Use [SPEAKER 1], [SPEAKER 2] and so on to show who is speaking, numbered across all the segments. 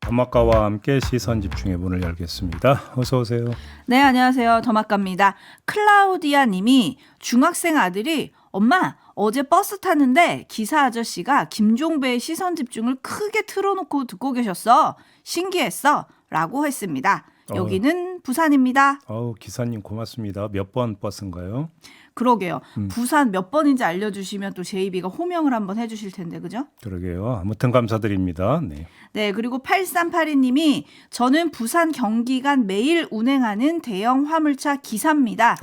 [SPEAKER 1] 더마카와 함께 시선 집중의 문을 열겠습니다. 어서 오세요.
[SPEAKER 2] 네, 안녕하세요. 더마카입니다. 클라우디아 님이 중학생 아들이 엄마 어제 버스 탔는데 기사 아저씨가 김종배의 시선 집중을 크게 틀어놓고 듣고 계셨어. 신기했어. 라고 했습니다. 여기는 부산입니다.
[SPEAKER 1] 기사님 고맙습니다. 몇 번 버스인가요?
[SPEAKER 2] 그러게요. 부산 몇 번인지 알려주시면 또 제이비가 호명을 한번 해주실 텐데, 그죠?
[SPEAKER 1] 그러게요. 아무튼 감사드립니다. 네.
[SPEAKER 2] 네, 그리고 8382님이 저는 부산 경기 간 매일 운행하는 대형 화물차 기사입니다.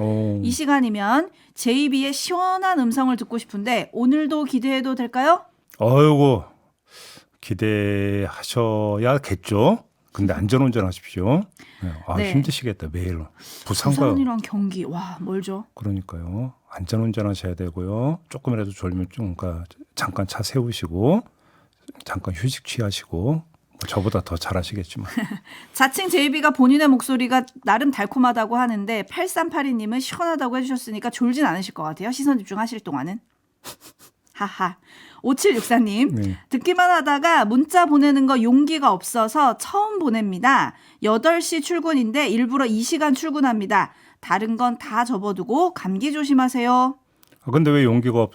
[SPEAKER 2] 이 시간이면 제이비의 시원한 음성을 듣고 싶은데 오늘도 기대해도 될까요?
[SPEAKER 1] 어이구 기대하셔야겠죠. 근데 안전운전 하십시오. 네.
[SPEAKER 2] 네.
[SPEAKER 1] 힘드시겠다. 매일
[SPEAKER 2] 부산이랑 경기 와 멀죠.
[SPEAKER 1] 그러니까요. 안전운전 하셔야 되고요. 조금이라도 졸면 잠깐 차 세우시고 잠깐 휴식 취하시고 저보다 더 잘하시겠지만.
[SPEAKER 2] 자칭 제이비가 본인의 목소리가 나름 달콤하다고 하는데 8382님은 시원하다고 해주셨으니까 졸진 않으실 것 같아요. 시선 집중하실 동안은. 하하. 5764님
[SPEAKER 1] 네.
[SPEAKER 2] 듣기만 하다가 문자 보내는 거 용기가 없어서 처음 보냅니다. 8시 출근인데 일부러 이 시간 출근합니다. 다른 건 다 접어두고 감기 조심하세요.
[SPEAKER 1] 근데 왜 용기가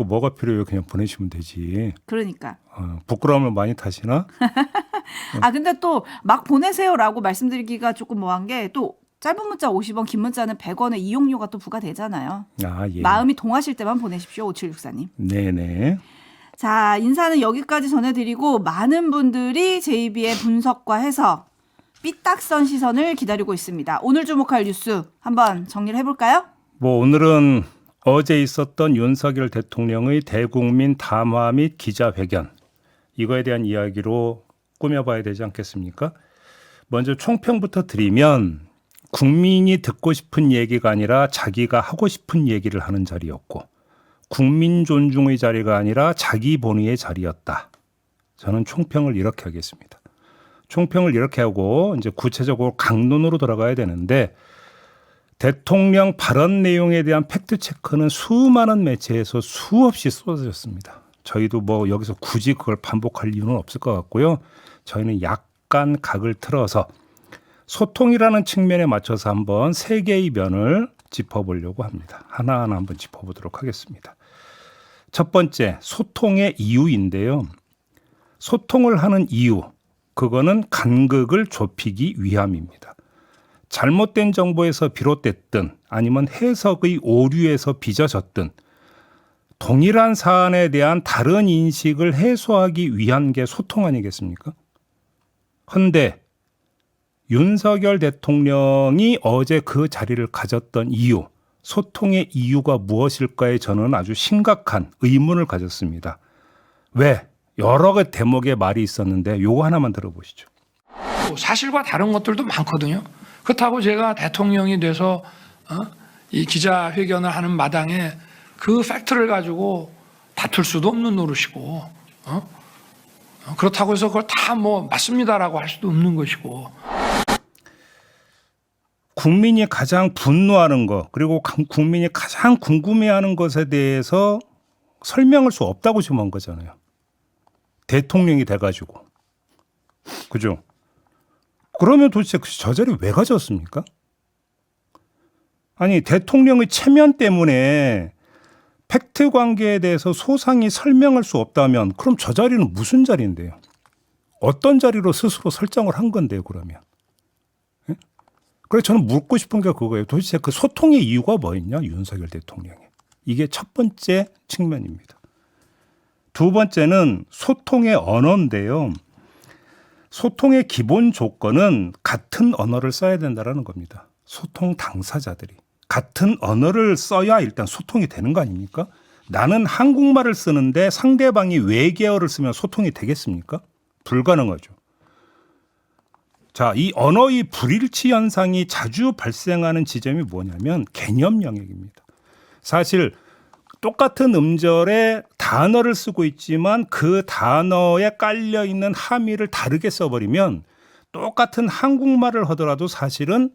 [SPEAKER 1] 뭐가 필요해요? 그냥 보내시면 되지.
[SPEAKER 2] 그러니까.
[SPEAKER 1] 부끄러움을 많이 타시나?
[SPEAKER 2] 근데 또 막 보내세요라고 말씀드리기가 조금 뭐한 게 또 짧은 문자 50원, 긴 문자는 100원의 이용료가 또 부과되잖아요.
[SPEAKER 1] 예.
[SPEAKER 2] 마음이 동하실 때만 보내십시오. 5764님.
[SPEAKER 1] 네네.
[SPEAKER 2] 자, 인사는 여기까지 전해드리고 많은 분들이 제이비의 분석과 해석, 삐딱선 시선을 기다리고 있습니다. 오늘 주목할 뉴스 한번 정리를 해볼까요?
[SPEAKER 1] 오늘은 어제 있었던 윤석열 대통령의 대국민 담화 및 기자회견, 이거에 대한 이야기로 꾸며봐야 되지 않겠습니까? 먼저 총평부터 드리면 국민이 듣고 싶은 얘기가 아니라 자기가 하고 싶은 얘기를 하는 자리였고, 국민 존중의 자리가 아니라 자기 본위의 자리였다. 저는 총평을 이렇게 하겠습니다. 총평을 이렇게 하고 이제 구체적으로 강론으로 들어가야 되는데, 대통령 발언 내용에 대한 팩트 체크는 수많은 매체에서 수없이 쏟아졌습니다. 저희도 여기서 굳이 그걸 반복할 이유는 없을 것 같고요. 저희는 약간 각을 틀어서 소통이라는 측면에 맞춰서 한번 세 개의 면을 짚어보려고 합니다. 하나하나 한번 짚어보도록 하겠습니다. 첫 번째, 소통의 이유인데요. 소통을 하는 이유, 그거는 간극을 좁히기 위함입니다. 잘못된 정보에서 비롯됐든 아니면 해석의 오류에서 빚어졌든 동일한 사안에 대한 다른 인식을 해소하기 위한 게 소통 아니겠습니까? 헌데 윤석열 대통령이 어제 그 자리를 가졌던 이유, 소통의 이유가 무엇일까에 저는 아주 심각한 의문을 가졌습니다. 왜? 여러 개 대목의 말이 있었는데 요거 하나만 들어보시죠.
[SPEAKER 3] 사실과 다른 것들도 많거든요. 그렇다고 제가 대통령이 돼서 이 기자회견을 하는 마당에 그 팩트를 가지고 다툴 수도 없는 노릇이고, 그렇다고 해서 그걸 다 맞습니다라고 할 수도 없는 것이고.
[SPEAKER 1] 국민이 가장 분노하는 것, 그리고 국민이 가장 궁금해하는 것에 대해서 설명할 수 없다고 지금 한 거잖아요. 대통령이 돼가지고. 그죠? 그러면 도대체 저 자리 왜 가졌습니까? 아니, 대통령의 체면 때문에 팩트 관계에 대해서 소상히 설명할 수 없다면 그럼 저 자리는 무슨 자리인데요? 어떤 자리로 스스로 설정을 한 건데요, 그러면? 예? 그래서 저는 묻고 싶은 게 그거예요. 도대체 그 소통의 이유가 뭐였냐, 윤석열 대통령이. 이게 첫 번째 측면입니다. 두 번째는 소통의 언어인데요. 소통의 기본 조건은 같은 언어를 써야 된다는 겁니다. 소통 당사자들이. 같은 언어를 써야 일단 소통이 되는 거 아닙니까? 나는 한국말을 쓰는데 상대방이 외계어를 쓰면 소통이 되겠습니까? 불가능하죠. 자, 이 언어의 불일치 현상이 자주 발생하는 지점이 뭐냐면 개념 영역입니다. 사실 똑같은 음절에 단어를 쓰고 있지만 그 단어에 깔려 있는 함의를 다르게 써버리면 똑같은 한국말을 하더라도 사실은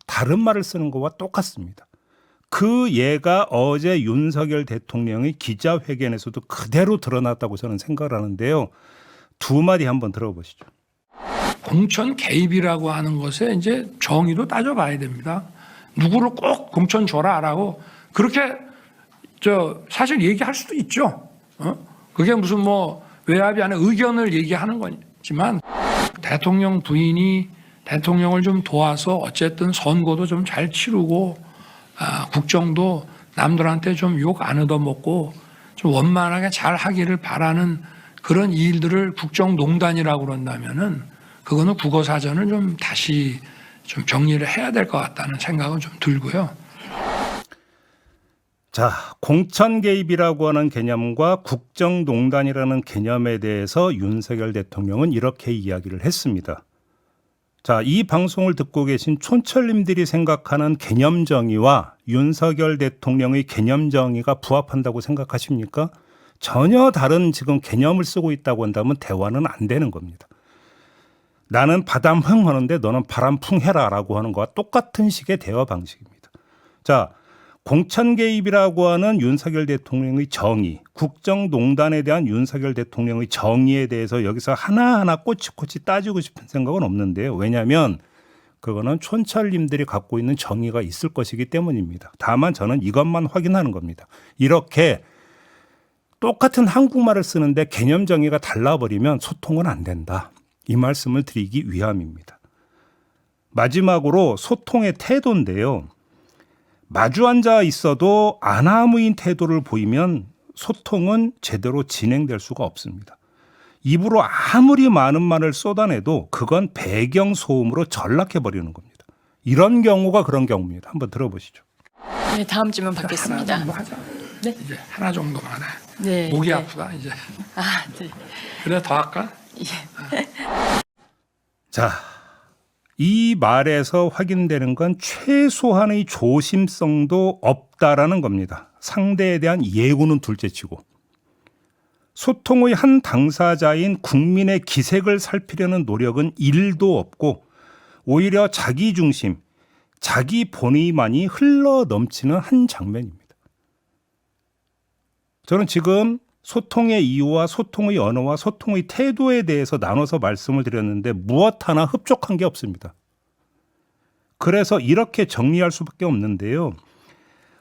[SPEAKER 1] 다른 말을 쓰는 것과 똑같습니다. 그 예가 어제 윤석열 대통령의 기자회견에서도 그대로 드러났다고 저는 생각을 하는데요. 두 마디 한번 들어보시죠.
[SPEAKER 3] 공천 개입이라고 하는 것에 이제 정의도 따져봐야 됩니다. 누구를 꼭 공천 줘라라고 그렇게 사실 얘기할 수도 있죠. 그게 무슨 뭐 외압이 아니라 의견을 얘기하는 거지만 대통령 부인이 대통령을 좀 도와서 어쨌든 선거도 좀 잘 치르고 국정도 남들한테 좀 욕 안 얻어먹고 좀 원만하게 잘 하기를 바라는 그런 일들을 국정농단이라고 그런다면은 그거는 국어사전을 좀 다시 좀 정리를 해야 될 것 같다는 생각은 좀 들고요.
[SPEAKER 1] 자, 공천 개입이라고 하는 개념과 국정농단이라는 개념에 대해서 윤석열 대통령은 이렇게 이야기를 했습니다. 자, 이 방송을 듣고 계신 촌철님들이 생각하는 개념 정의와 윤석열 대통령의 개념 정의가 부합한다고 생각하십니까? 전혀 다른 지금 개념을 쓰고 있다고 한다면 대화는 안 되는 겁니다. 나는 바람 흥 하는데 너는 바람 풍 해라라고 하는 것과 똑같은 식의 대화 방식입니다. 자, 공천 개입이라고 하는 윤석열 대통령의 정의, 국정농단에 대한 윤석열 대통령의 정의에 대해서 여기서 하나하나 꼬치꼬치 따지고 싶은 생각은 없는데요. 왜냐하면 그거는 촌철님들이 갖고 있는 정의가 있을 것이기 때문입니다. 다만 저는 이것만 확인하는 겁니다. 이렇게 똑같은 한국말을 쓰는데 개념 정의가 달라버리면 소통은 안 된다. 이 말씀을 드리기 위함입니다. 마지막으로 소통의 태도인데요. 마주 앉아 있어도 아나무인 태도를 보이면 소통은 제대로 진행될 수가 없습니다. 입으로 아무리 많은 말을 쏟아내도 그건 배경 소음으로 전락해버리는 겁니다. 이런 경우가 그런 경우입니다. 한번 들어보시죠.
[SPEAKER 4] 네, 다음 질문 받겠습니다.
[SPEAKER 3] 하나 정도 하자.
[SPEAKER 4] 네?
[SPEAKER 3] 이제 하나 정도만 해.
[SPEAKER 4] 네.
[SPEAKER 3] 목이
[SPEAKER 4] 네.
[SPEAKER 3] 아프다 이제.
[SPEAKER 4] 네.
[SPEAKER 3] 그래 더 할까?
[SPEAKER 1] 자, 이 말에서 확인되는 건 최소한의 조심성도 없다라는 겁니다. 상대에 대한 예우는 둘째치고 소통의 한 당사자인 국민의 기색을 살피려는 노력은 1도 없고 오히려 자기 중심, 자기 본의만이 흘러 넘치는 한 장면입니다. 저는 지금 소통의 이유와 소통의 언어와 소통의 태도에 대해서 나눠서 말씀을 드렸는데 무엇 하나 흡족한 게 없습니다. 그래서 이렇게 정리할 수밖에 없는데요.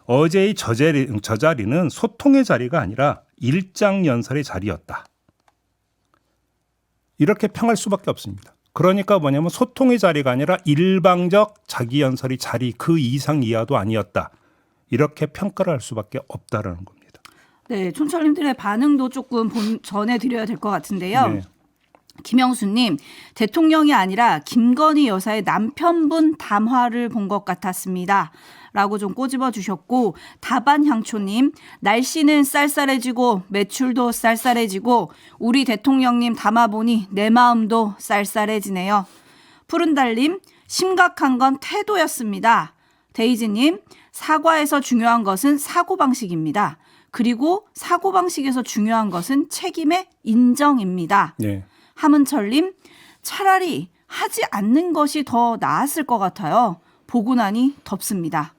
[SPEAKER 1] 어제의 저 자리는 소통의 자리가 아니라 일장연설의 자리였다. 이렇게 평할 수밖에 없습니다. 그러니까 뭐냐면 소통의 자리가 아니라 일방적 자기연설의 자리 그 이상 이하도 아니었다. 이렇게 평가를 할 수밖에 없다라는 겁니다.
[SPEAKER 2] 네, 촌철님들의 반응도 조금 전해드려야 될 것 같은데요.
[SPEAKER 1] 네.
[SPEAKER 2] 김영수님, 대통령이 아니라 김건희 여사의 남편분 담화를 본 것 같았습니다. 라고 좀 꼬집어 주셨고, 다반향초님, 날씨는 쌀쌀해지고 매출도 쌀쌀해지고 우리 대통령님 담아 보니 내 마음도 쌀쌀해지네요. 푸른달님, 심각한 건 태도였습니다. 데이지님, 사과에서 중요한 것은 사고방식입니다. 그리고 사고방식에서 중요한 것은 책임의 인정입니다.
[SPEAKER 1] 네.
[SPEAKER 2] 함은철님, 차라리 하지 않는 것이 더 나았을 것 같아요. 보고 나니 덥습니다.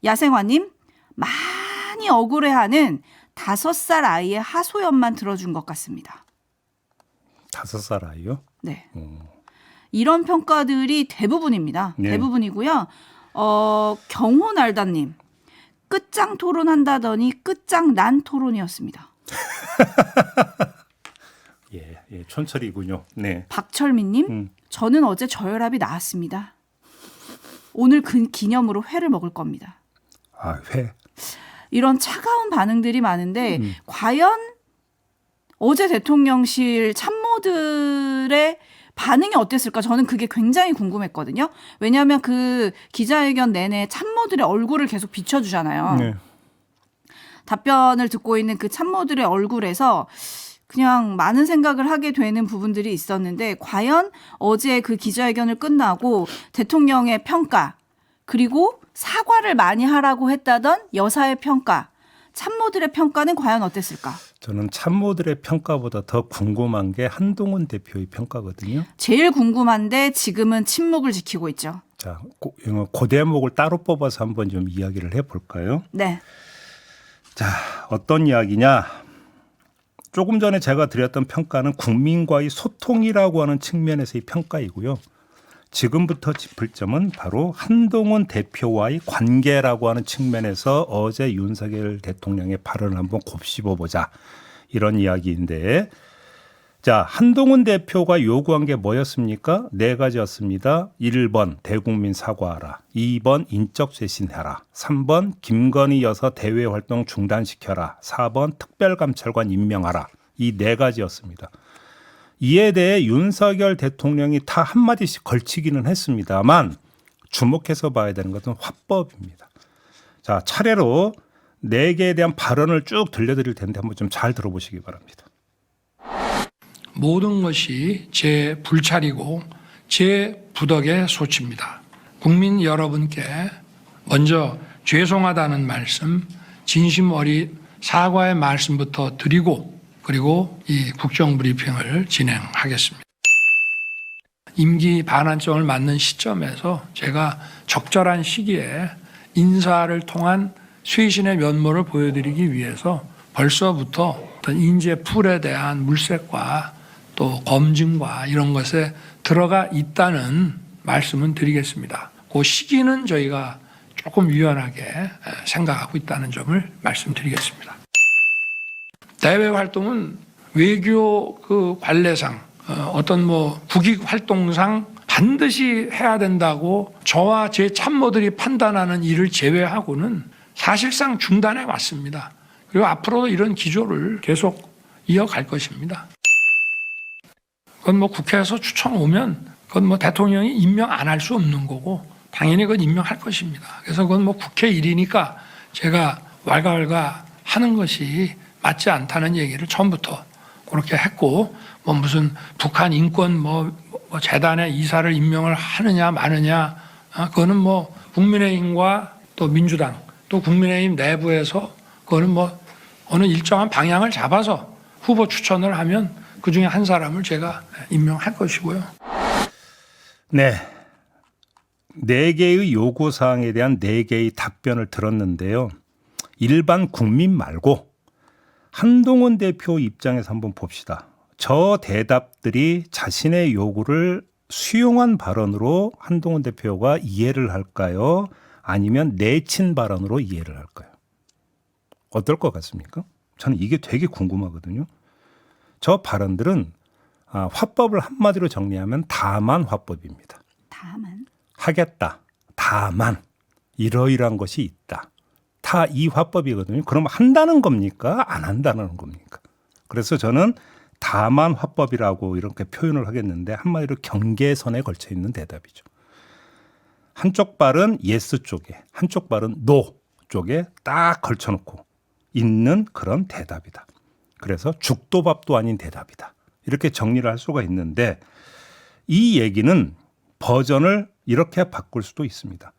[SPEAKER 2] 야생화님, 많이 억울해하는 5살 아이의 하소연만 들어준 것 같습니다.
[SPEAKER 1] 5살 아이요?
[SPEAKER 2] 네. 이런 평가들이 대부분입니다.
[SPEAKER 1] 네.
[SPEAKER 2] 대부분이고요. 경호날다님, 끝장 토론한다더니 끝장난 토론이었습니다.
[SPEAKER 1] 예, 촌철이군요. 네.
[SPEAKER 2] 박철민님, 저는 어제 저혈압이 나왔습니다. 오늘 그 기념으로 회를 먹을 겁니다.
[SPEAKER 1] 아, 회.
[SPEAKER 2] 이런 차가운 반응들이 많은데 과연 어제 대통령실 참모들의 반응이 어땠을까? 저는 그게 굉장히 궁금했거든요. 왜냐하면 그 기자회견 내내 참모들의 얼굴을 계속 비춰주잖아요.
[SPEAKER 1] 네.
[SPEAKER 2] 답변을 듣고 있는 그 참모들의 얼굴에서 그냥 많은 생각을 하게 되는 부분들이 있었는데 과연 어제 그 기자회견을 끝나고 대통령의 평가 그리고 사과를 많이 하라고 했다던 여사의 평가 참모들의 평가는 과연 어땠을까?
[SPEAKER 1] 저는 참모들의 평가보다 더 궁금한 게 한동훈 대표의 평가거든요.
[SPEAKER 2] 제일 궁금한데 지금은 침묵을 지키고 있죠.
[SPEAKER 1] 자, 그 대목을 따로 뽑아서 한번 좀 이야기를 해볼까요?
[SPEAKER 2] 네.
[SPEAKER 1] 자, 어떤 이야기냐? 조금 전에 제가 드렸던 평가는 국민과의 소통이라고 하는 측면에서의 평가이고요. 지금부터 짚을 점은 바로 한동훈 대표와의 관계라고 하는 측면에서 어제 윤석열 대통령의 발언을 한번 곱씹어보자, 이런 이야기인데, 자, 한동훈 대표가 요구한 게 뭐였습니까? 네 가지였습니다. 1번 대국민 사과하라, 2번 인적 쇄신해라, 3번 김건희 여사 대외 활동 중단시켜라, 4번 특별감찰관 임명하라. 이 네 가지였습니다. 이에 대해 윤석열 대통령이 다 한마디씩 걸치기는 했습니다만 주목해서 봐야 되는 것은 화법입니다. 자, 차례로 네 개에 대한 발언을 쭉 들려드릴 텐데 한번 좀 잘 들어보시기 바랍니다.
[SPEAKER 3] 모든 것이 제 불찰이고 제 부덕의 소치입니다. 국민 여러분께 먼저 죄송하다는 말씀, 진심 어린 사과의 말씀부터 드리고, 그리고 이 국정브리핑을 진행하겠습니다. 임기 반환점을 맞는 시점에서 제가 적절한 시기에 인사를 통한 쇄신의 면모를 보여드리기 위해서 벌써부터 어떤 인재 풀에 대한 물색과 또 검증과 이런 것에 들어가 있다는 말씀은 드리겠습니다. 그 시기는 저희가 조금 유연하게 생각하고 있다는 점을 말씀드리겠습니다. 대외 활동은 외교 그 관례상 어떤 뭐 국익 활동상 반드시 해야 된다고 저와 제 참모들이 판단하는 일을 제외하고는 사실상 중단해 왔습니다. 그리고 앞으로도 이런 기조를 계속 이어갈 것입니다. 그건 뭐 국회에서 추천 오면 그건 뭐 대통령이 임명 안 할 수 없는 거고 당연히 그건 임명할 것입니다. 그래서 그건 뭐 국회 일이니까 제가 왈가왈가 하는 것이 맞지 않다는 얘기를 처음부터 그렇게 했고, 뭐 무슨 북한 인권 뭐 재단의 이사를 임명을 하느냐 마느냐, 그거는 뭐 국민의힘과 또 민주당 또 국민의힘 내부에서 그거는 뭐 어느 일정한 방향을 잡아서 후보 추천을 하면 그 중에 한 사람을 제가 임명할 것이고요.
[SPEAKER 1] 네. 네 개의 요구사항에 대한 네 개의 답변을 들었는데요. 일반 국민 말고 한동훈 대표 입장에서 한번 봅시다. 저 대답들이 자신의 요구를 수용한 발언으로 한동훈 대표가 이해를 할까요? 아니면 내친 발언으로 이해를 할까요? 어떨 것 같습니까? 저는 이게 되게 궁금하거든요. 저 발언들은 화법을 한마디로 정리하면 다만 화법입니다.
[SPEAKER 2] 다만.
[SPEAKER 1] 하겠다. 다만 이러이러한 것이 있다. 다 이 화법이거든요. 그럼 한다는 겁니까? 안 한다는 겁니까? 그래서 저는 다만 화법이라고 이렇게 표현을 하겠는데 한마디로 경계선에 걸쳐 있는 대답이죠. 한쪽 발은 예스 쪽에, 한쪽 발은 노 쪽에 딱 걸쳐놓고 있는 그런 대답이다. 그래서 죽도 밥도 아닌 대답이다. 이렇게 정리를 할 수가 있는데 이 얘기는 버전을 이렇게 바꿀 수도 있습니다.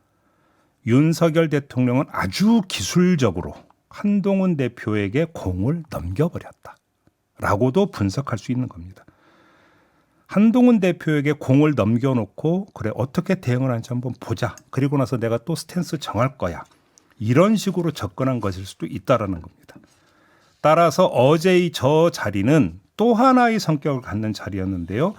[SPEAKER 1] 윤석열 대통령은 아주 기술적으로 한동훈 대표에게 공을 넘겨버렸다. 라고도 분석할 수 있는 겁니다. 한동훈 대표에게 공을 넘겨놓고 그래 어떻게 대응을 하는지 한번 보자. 그리고 나서 내가 또 스탠스 정할 거야. 이런 식으로 접근한 것일 수도 있다라는 겁니다. 따라서 어제의 저 자리는 또 하나의 성격을 갖는 자리였는데요.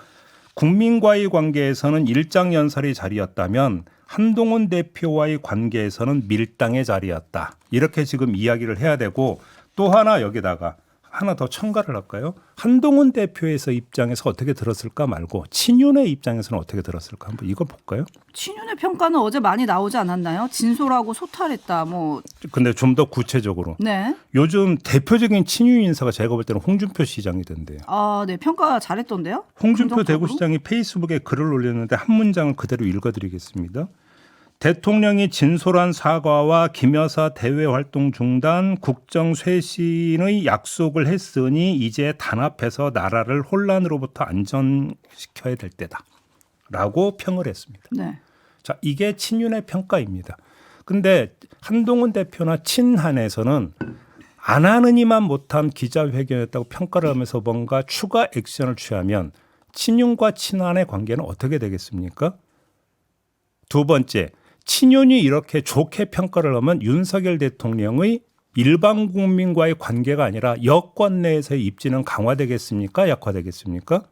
[SPEAKER 1] 국민과의 관계에서는 일장연설의 자리였다면 한동훈 대표와의 관계에서는 밀당의 자리였다. 이렇게 지금 이야기를 해야 되고 또 하나 여기다가 하나 더 첨가를 할까요? 한동훈 대표에서 입장에서 어떻게 들었을까 말고 친윤의 입장에서는 어떻게 들었을까 한번 이걸 볼까요?
[SPEAKER 2] 친윤의 평가는 어제 많이 나오지 않았나요? 진솔하고 소탈했다. 뭐.
[SPEAKER 1] 근데 좀 더 구체적으로.
[SPEAKER 2] 네.
[SPEAKER 1] 요즘 대표적인 친윤 인사가 제가 볼 때는 홍준표 시장이던데요.
[SPEAKER 2] 아, 네. 평가 잘했던데요?
[SPEAKER 1] 홍준표
[SPEAKER 2] 긍정적으로?
[SPEAKER 1] 대구시장이 페이스북에 글을 올렸는데 한 문장을 그대로 읽어드리겠습니다. 대통령이 진솔한 사과와 김 여사 대외 활동 중단, 국정 쇄신의 약속을 했으니 이제 단합해서 나라를 혼란으로부터 안전시켜야 될 때다. 라고 평을 했습니다.
[SPEAKER 2] 네.
[SPEAKER 1] 자, 이게 친윤의 평가입니다. 근데 한동훈 대표나 친한에서는 안 하느니만 못한 기자회견이었다고 평가를 하면서 뭔가 추가 액션을 취하면 친윤과 친한의 관계는 어떻게 되겠습니까? 두 번째, 친윤이 이렇게 좋게 평가를 하면 윤석열 대통령의 일반 국민과의 관계가 아니라 여권 내에서의 입지는 강화되겠습니까? 약화되겠습니까?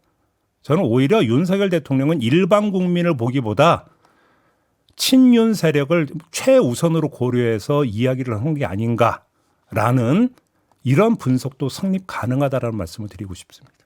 [SPEAKER 1] 저는 오히려 윤석열 대통령은 일반 국민을 보기보다 친윤 세력을 최우선으로 고려해서 이야기를 한 게 아닌가라는 이런 분석도 성립 가능하다라는 말씀을 드리고 싶습니다.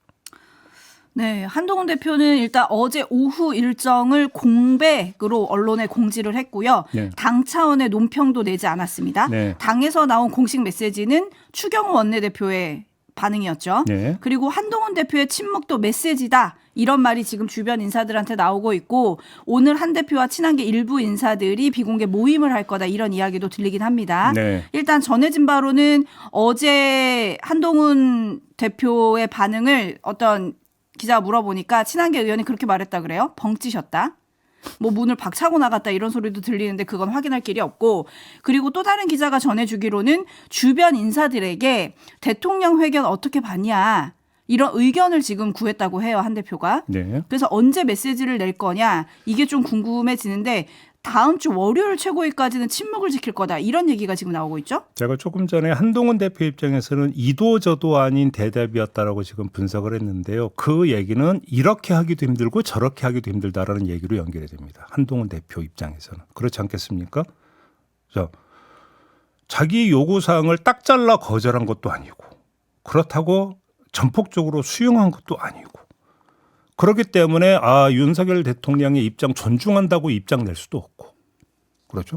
[SPEAKER 2] 네, 한동훈 대표는 일단 어제 오후 일정을 공백으로 언론에 공지를 했고요.
[SPEAKER 1] 네.
[SPEAKER 2] 당 차원의 논평도 내지 않았습니다.
[SPEAKER 1] 네.
[SPEAKER 2] 당에서 나온 공식 메시지는 추경호 원내대표의 반응이었죠.
[SPEAKER 1] 네.
[SPEAKER 2] 그리고 한동훈 대표의 침묵도 메시지다. 이런 말이 지금 주변 인사들한테 나오고 있고 오늘 한 대표와 친한 게 일부 인사들이 비공개 모임을 할 거다. 이런 이야기도 들리긴 합니다.
[SPEAKER 1] 네.
[SPEAKER 2] 일단 전해진 바로는 어제 한동훈 대표의 반응을 어떤 기자가 물어보니까 친한계 의원이 그렇게 말했다 그래요. 벙찌셨다. 뭐 문을 박차고 나갔다 이런 소리도 들리는데 그건 확인할 길이 없고 그리고 또 다른 기자가 전해주기로는 주변 인사들에게 대통령 회견 어떻게 봤냐 이런 의견을 지금 구했다고 해요. 한 대표가.
[SPEAKER 1] 네.
[SPEAKER 2] 그래서 언제 메시지를 낼 거냐 이게 좀 궁금해지는데 다음 주 월요일 최고위까지는 침묵을 지킬 거다. 이런 얘기가 지금 나오고 있죠.
[SPEAKER 1] 제가 조금 전에 한동훈 대표 입장에서는 이도저도 아닌 대답이었다라고 지금 분석을 했는데요. 그 얘기는 이렇게 하기도 힘들고 저렇게 하기도 힘들다라는 얘기로 연결이 됩니다. 한동훈 대표 입장에서는. 그렇지 않겠습니까? 자, 자기 요구사항을 딱 잘라 거절한 것도 아니고 그렇다고 전폭적으로 수용한 것도 아니고 그렇기 때문에 윤석열 대통령의 입장 존중한다고 입장 낼 수도 없고 그렇죠.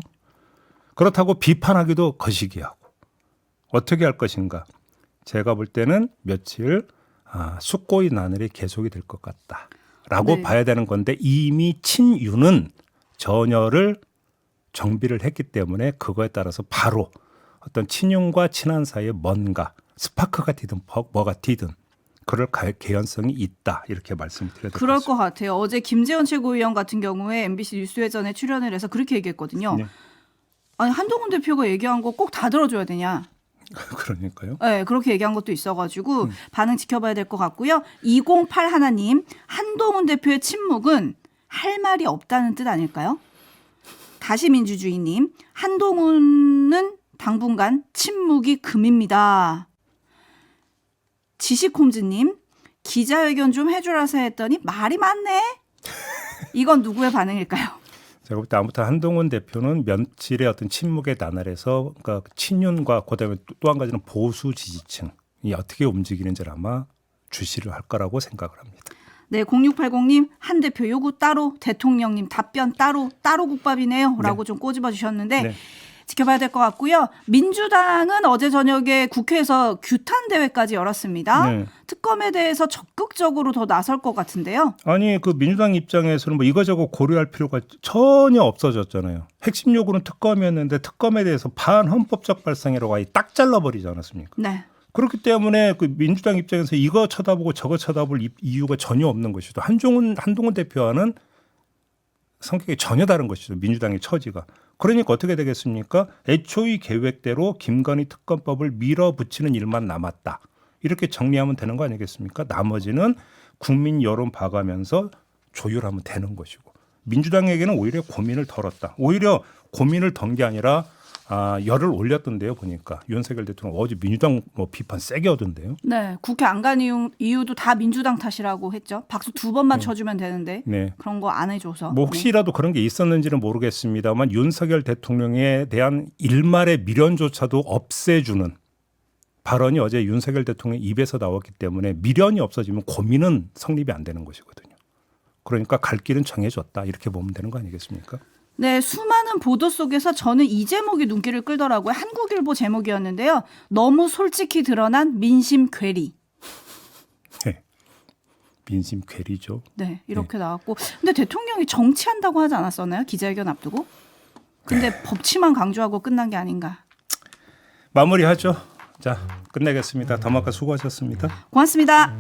[SPEAKER 1] 그렇다고 비판하기도 거시기하고 어떻게 할 것인가. 제가 볼 때는 며칠 숙고의 나날이 계속이 될 것 같다라고
[SPEAKER 2] 네.
[SPEAKER 1] 봐야 되는 건데 이미 친윤은 전열을 정비를 했기 때문에 그거에 따라서 바로 어떤 친윤과 친한 사이에 뭔가 스파크가 튀든 뭐가 튀든 그럴 개연성이 있다 이렇게 말씀드려야 될 것
[SPEAKER 2] 그럴
[SPEAKER 1] 같습니다.
[SPEAKER 2] 것 같아요. 어제 김재원 최고위원 같은 경우에 MBC 뉴스회전에 출연을 해서 그렇게 얘기했거든요.
[SPEAKER 1] 네.
[SPEAKER 2] 아니 한동훈 대표가 얘기한 거 꼭 다 들어줘야 되냐.
[SPEAKER 1] 그러니까요.
[SPEAKER 2] 네, 그렇게 얘기한 것도 있어가지고 반응 지켜봐야 될 것 같고요. 208 하나님 한동훈 대표의 침묵은 할 말이 없다는 뜻 아닐까요? 다시 민주주의님 한동훈은 당분간 침묵이 금입니다. 지식홈즈님 기자회견 좀 해주라서 했더니 말이 많네. 이건 누구의 반응일까요?
[SPEAKER 1] 제가 볼 때 아무튼 한동훈 대표는 며칠의 어떤 침묵의 나날에서 그러니까 친윤과 그다음에 또 한 가지는 보수 지지층이 어떻게 움직이는지를 아마 주시를 할 거라고 생각을 합니다.
[SPEAKER 2] 네, 0680님 한 대표 요구 따로 대통령님 답변 따로 국밥이네요 라고 좀 꼬집어 주셨는데
[SPEAKER 1] 네.
[SPEAKER 2] 지켜봐야 될 것 같고요. 민주당은 어제 저녁에 국회에서 규탄 대회까지 열었습니다.
[SPEAKER 1] 네.
[SPEAKER 2] 특검에 대해서 적극적으로 더 나설 것 같은데요.
[SPEAKER 1] 아니 그 민주당 입장에서는 뭐 이거저거 고려할 필요가 전혀 없어졌잖아요. 핵심 요구는 특검이었는데 특검에 대해서 반헌법적 발상이라고 아예 딱 잘라버리지 않았습니까?
[SPEAKER 2] 네.
[SPEAKER 1] 그렇기 때문에 그 민주당 입장에서 이거 쳐다보고 저거 쳐다볼 이유가 전혀 없는 것이죠. 한동훈 대표와는 성격이 전혀 다른 것이죠. 민주당의 처지가. 그러니까 어떻게 되겠습니까? 애초의 계획대로 김건희 특검법을 밀어붙이는 일만 남았다. 이렇게 정리하면 되는 거 아니겠습니까? 나머지는 국민 여론 봐가면서 조율하면 되는 것이고. 민주당에게는 오히려 고민을 덜었다. 오히려 고민을 던 게 아니라 열을 올렸던데요. 보니까 윤석열 대통령 어제 민주당 뭐 비판 세게 하던데요.
[SPEAKER 2] 네, 국회 안 간 이유도 다 민주당 탓이라고 했죠. 박수 2번만 쳐주면 되는데
[SPEAKER 1] 네.
[SPEAKER 2] 그런 거 안 해줘서.
[SPEAKER 1] 뭐 혹시라도 그런 게 있었는지는 모르겠습니다만 윤석열 대통령에 대한 일말의 미련조차도 없애주는 발언이 어제 윤석열 대통령 입에서 나왔기 때문에 미련이 없어지면 고민은 성립이 안 되는 것이거든요. 그러니까 갈 길은 정해졌다 이렇게 보면 되는 거 아니겠습니까?
[SPEAKER 2] 네, 수많은 보도 속에서 저는 이 제목이 눈길을 끌더라고요. 한국일보 제목이었는데요. 너무 솔직히 드러난 민심 괴리.
[SPEAKER 1] 네. 민심 괴리죠.
[SPEAKER 2] 네, 이렇게 나왔고. 근데 대통령이 정치한다고 하지 않았었나요? 기자회견 앞두고. 근데 법치만 강조하고 끝난 게 아닌가.
[SPEAKER 1] 마무리하죠. 자, 끝내겠습니다. 더마카 수고하셨습니다.
[SPEAKER 2] 고맙습니다.